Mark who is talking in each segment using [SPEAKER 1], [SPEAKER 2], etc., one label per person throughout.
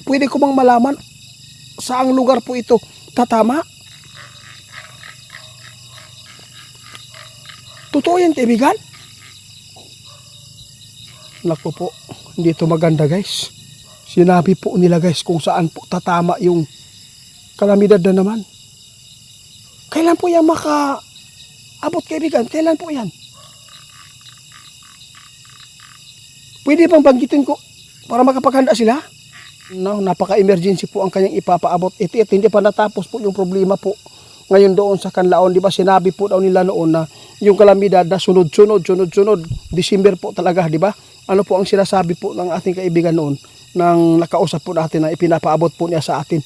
[SPEAKER 1] pwede ko bang malaman saang lugar po ito tatama? Totoo yan, kaibigan? Naku po, hindi ito maganda guys. Sinabi po nila guys kung saan po tatama yung kalamidad na naman. Kailan po yan makaabot, kaibigan? Kailan po yan? Pwede bang banggitin ko para makapaganda sila? No, napaka-emergency po ang kanyang ipapaabot. Ito, hindi pa natapos po yung problema po. Ngayon doon sa Canlaon, di ba sinabi po daw nila noon na yung kalamidad na sunod-sunod. December po talaga, di ba? Ano po ang sinasabi po ng ating kaibigan noon nang nakausap po natin na ipinapaabot po niya sa atin?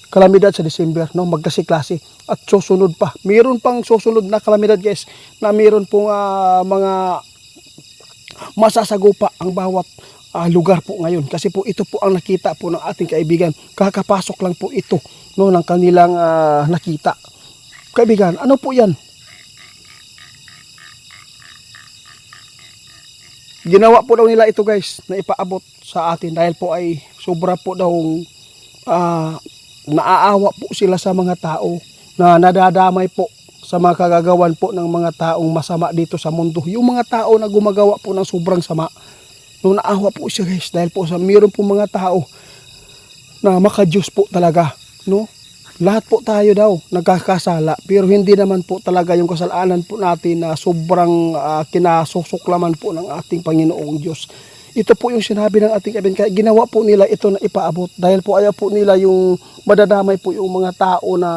[SPEAKER 1] Kalamidad sa December, no? Magklase-klase at susunod pa. Mayroon pang susunod na kalamidad guys na mayroon pong mga masasagupa ang bawat lugar po ngayon. Kasi po ito po ang nakita po ng ating kaibigan. Kakapasok lang po ito no, ng kanilang nakita. Kaibigan, ano po yan? Ginawa po daw nila ito guys na ipaabot sa atin dahil po ay sobra po daw naaawa po sila sa mga tao na nadadamay po sa mga kagagawan po ng mga taong masama dito sa mundo. Yung mga tao na gumagawa po ng sobrang sama, no, naawa po siya guys dahil po sa mayroon po mga tao na makadiyos po talaga, no? Lahat po tayo daw nagkakasala pero hindi naman po talaga yung kasalanan po natin na sobrang kinasusuklaman po ng ating Panginoong Diyos. Ito po yung sinabi ng ating kaibigan. Kaya ginawa po nila ito na ipaabot dahil po ayaw po nila yung madadamay po yung mga tao na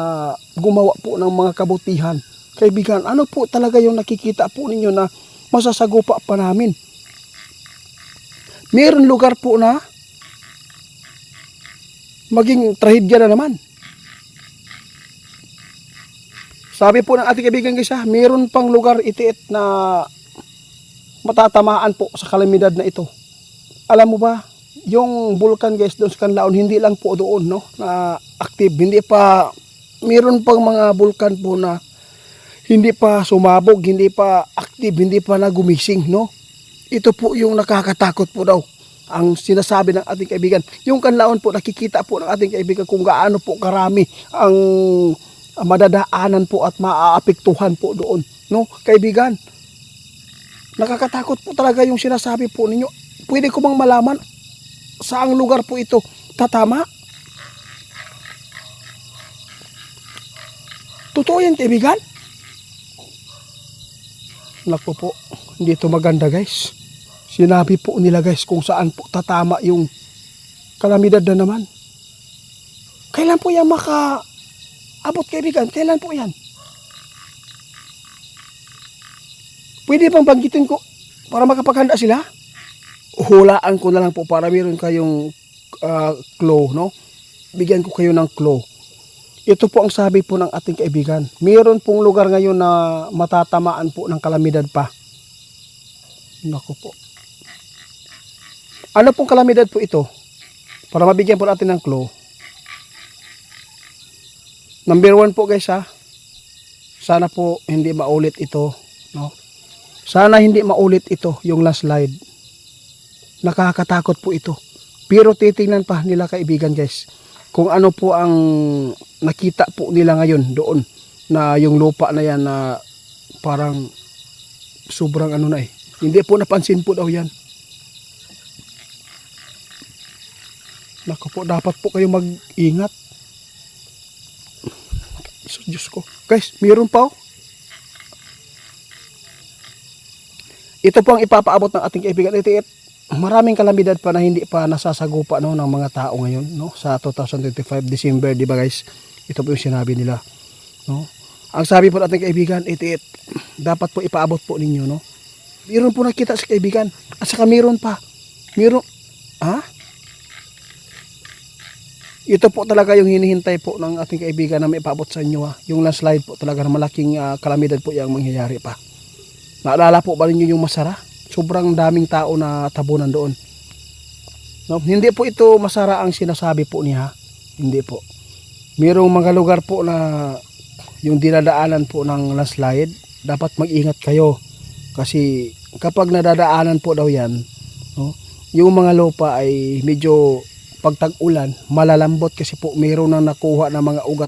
[SPEAKER 1] gumawa po ng mga kabutihan. Kaibigan, ano po talaga yung nakikita po ninyo na masasagupa pa namin? Mayroon lugar po na maging trahedya na naman. Sabi po ng ating kaibigan guys, mayroon pang lugar itiit na matatamaan po sa kalamidad na ito. Alam mo ba, yung bulkan guys doon sa Canlaon, hindi lang po doon no, na active. Hindi pa, mayroon pang mga bulkan po na hindi pa sumabog, hindi pa active, hindi pa nagumising, no? Ito po yung nakakatakot po daw. Ang sinasabi ng ating kaibigan. Yung Canlaon po, nakikita po ng ating kaibigan kung gaano po karami ang madadaanan po at maaapektuhan po doon, no? Kaibigan, nakakatakot po talaga yung sinasabi po ninyo. Pwede ko bang malaman saang lugar po ito tatama? Totoo yan, kaibigan? Naku po, hindi ito maganda guys. Sinabi po nila guys kung saan po tatama yung kalamidad na naman. Kailan po yan makaabot, kaibigan? Kailan po yan? Pwede bang banggitin ko para makapaghanda sila? Hulaan ko na lang po para meron kayong clue, no? Bigyan ko kayo ng clue. Ito po ang sabi po ng ating kaibigan. Meron pong lugar ngayon na matatamaan po ng kalamidad pa. Naku po. Ano pong kalamidad po ito? Para mabigyan po natin ng clue. Number 1 po guys Sana po hindi maulit ito, no? Sana hindi maulit ito yung landslide. Nakakatakot po ito. Pero titingnan pa nila kaibigan guys kung ano po ang nakita po nila ngayon doon na yung lupa na yan na parang sobrang ano na hindi po napansin po daw yan. Naku po, dapat po kayo mag-ingat. Diyos ko. Guys, mayroon pa Ito po ang ipapaabot ng ating kaibigan. Maraming kalamidad pa na hindi pa nasasagupa no, ng mga tao ngayon no, sa 2025 December, di ba guys? Ito po yung sinabi nila, no? Ang sabi po ng ating kaibigan, dapat po ipaabot po ninyo, no? Mayroon po nakita sa kaibigan at saka mayroon pa. Ito po talaga yung hinihintay po ng ating kaibigan na may ipaabot sa inyo Yung landslide po talaga na malaking kalamidad po yung mangyayari pa. Naalala po ba ninyo yung Masara? Sobrang daming tao na tabunan doon. No? Hindi po ito Masara ang sinasabi po niya. Hindi po. Mayroong mga lugar po na yung dinadaanan po ng landslide. Dapat mag-ingat kayo. Kasi kapag nadadaanan po daw yan, no? Yung mga lupa ay medyo pag tag-ulan, malalambot kasi po mayroon na nakuha na mga ugat